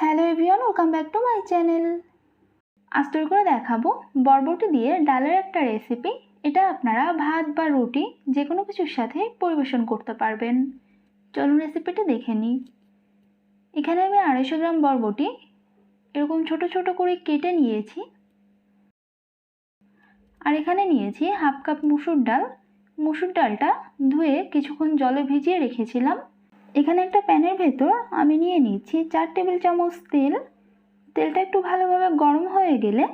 Hello everyone, welcome back to my channel. আজ তৈরি করে দেখাবো বরবটি দিয়ে ডালের একটা রেসিপি। এটা আপনারা ভাত বা রুটি যে কোনো কিছুর সাথে পরিবেশন করতে পারবেন। চলুন রেসিপিটা দেখে নিই। এখানে আমি 250 গ্রাম বরবটি এরকম ছোট ছোট করে কেটে নিয়েছি। আর এখানে নিয়েছি হাফ কাপ মুসুর ডাল। মুসুর ডালটা ধুয়ে কিছুক্ষণ জলে ভিজিয়ে রেখেছিলাম। এখানে একটা প্যানের ভেতর আমি নিয়ে নিচ্ছি 4 টেবিল চামচ তেল। তেলটা একটু ভালোভাবে গরম হয়ে গেলে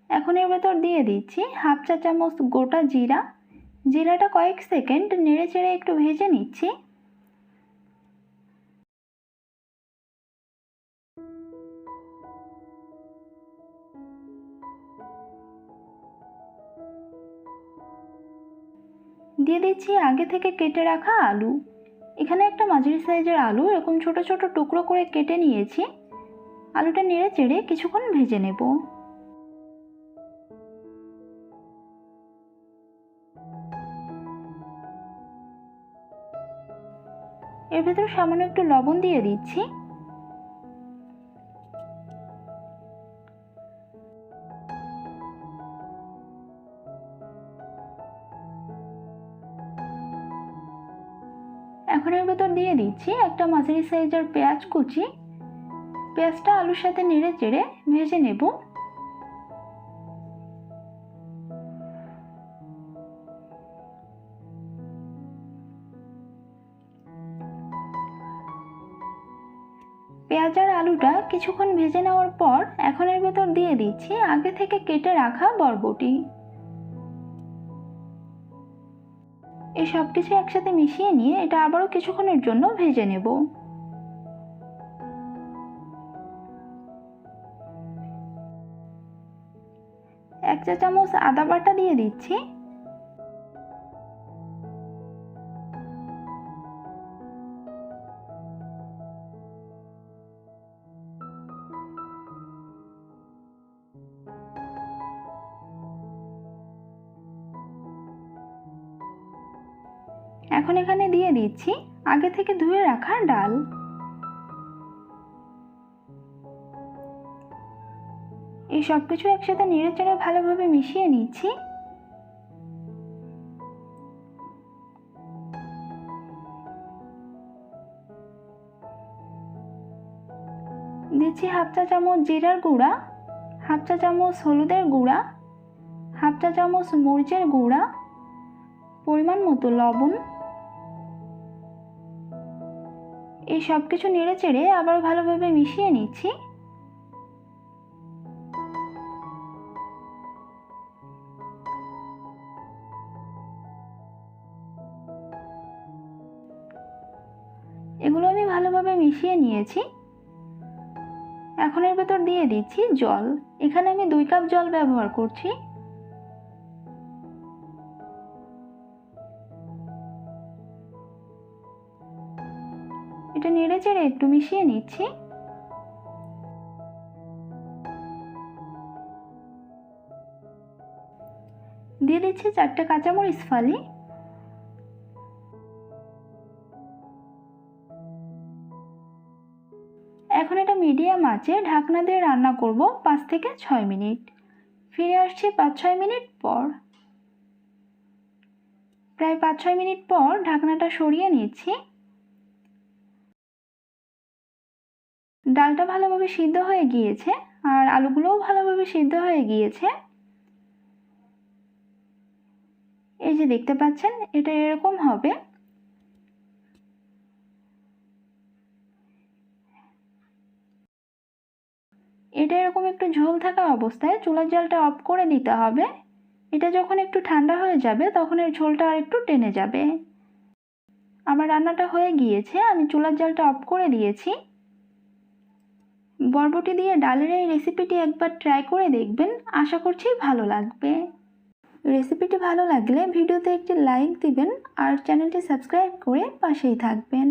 এখন এর ভেতর দিয়ে দিচ্ছি হাফ চা চামচ গোটা জিরা। জিরাটা কয়েক সেকেন্ড নেড়ে চেড়ে একটু ভেজে নিচ্ছি। দিয়ে দিচ্ছি আগে থেকে কেটে রাখা আলু। এখানে একটা মাঝারি সাইজের আলু এরকম ছোট ছোট টুকরো করে কেটে নিয়েছি। আলুটা নেড়ে চেড়ে কিছুক্ষণ ভেজে নেব। এর ভেতর সামান্য একটু লবণ দিয়ে দিচ্ছি। এখন এর ভেতর দিয়ে দিচ্ছি একটা মাঝারি সাইজের পেঁয়াজ কুচি। পেঁয়াজটা আলুর সাথে নেড়ে চেড়ে ভেজে নেব। পেঁয়াজ আর আলুটা কিছুক্ষণ ভেজে নেওয়ার পর এখন এর ভেতর দিয়ে দিচ্ছি আগে থেকে কেটে রাখা বরবটি। এই সব কিছু একসাথে মিশিয়ে নিয়ে এটা আবারও কিছুক্ষণের জন্য ভেজে নেব। এক চা চামচ আদা বাটা দিয়ে দিচ্ছি। এখন এখানে দিয়ে দিচ্ছি আগে থেকে ধুয়ে রাখা ডাল। এই সব কিছু একসাথে নেড়ে চেড়ে ভালোভাবে মিশিয়ে নিচ্ছি। দিচ্ছি হাফ চা চামচ জিরার গুঁড়া, হাফ চা চামচ হলুদের গুঁড়া, হাফ চা চামচ মরিচের গুঁড়া, পরিমাণ মতো লবণ। এই সব কিছু নেড়ে চেড়ে আবার ভালোভাবে মিশিয়ে নিচ্ছি। এগুলো আমি ভালোভাবে মিশিয়ে নিয়েছি। এখন এর ভেতর দিয়ে দিচ্ছি জল। এখানে আমি 2 কাপ জল ব্যবহার করছি। এটা নেড়ে চেড়ে একটু মিশিয়ে নিচ্ছি। দিয়ে দিচ্ছি 4টে কাঁচামরিচ ফালি। এখন এটা মিডিয়াম আঁচে ঢাকনা দিয়ে রান্না করব 5 থেকে 6 মিনিট। ফিরে আসছি 5-6 মিনিট পর। প্রায় 5-6 মিনিট পর ঢাকনাটা সরিয়ে নিচ্ছি। ডালটা ভালোভাবে সিদ্ধ হয়ে গিয়েছে আর আলুগুলোও ভালোভাবে সিদ্ধ হয়ে গিয়েছে। এই যে দেখতে পাচ্ছেন, এটা এরকম হবে। এটা এরকম একটু ঝোল থাকা অবস্থায় চুলার জালটা অফ করে দিতে হবে। এটা যখন একটু ঠান্ডা হয়ে যাবে তখন এর ঝোলটা আর একটু টেনে যাবে। আমার রান্নাটা হয়ে গিয়েছে, আমি চুলার জালটা অফ করে দিয়েছি। বরবটি দিয়ে ডালের এই রেসিপিটি একবার ট্রাই করে দেখবেন, আশা করছি ভালো লাগবে। রেসিপিটি ভালো লাগলে ভিডিওতে একটি লাইক দিবেন আর চ্যানেলটি সাবস্ক্রাইব করে পাশেই থাকবেন।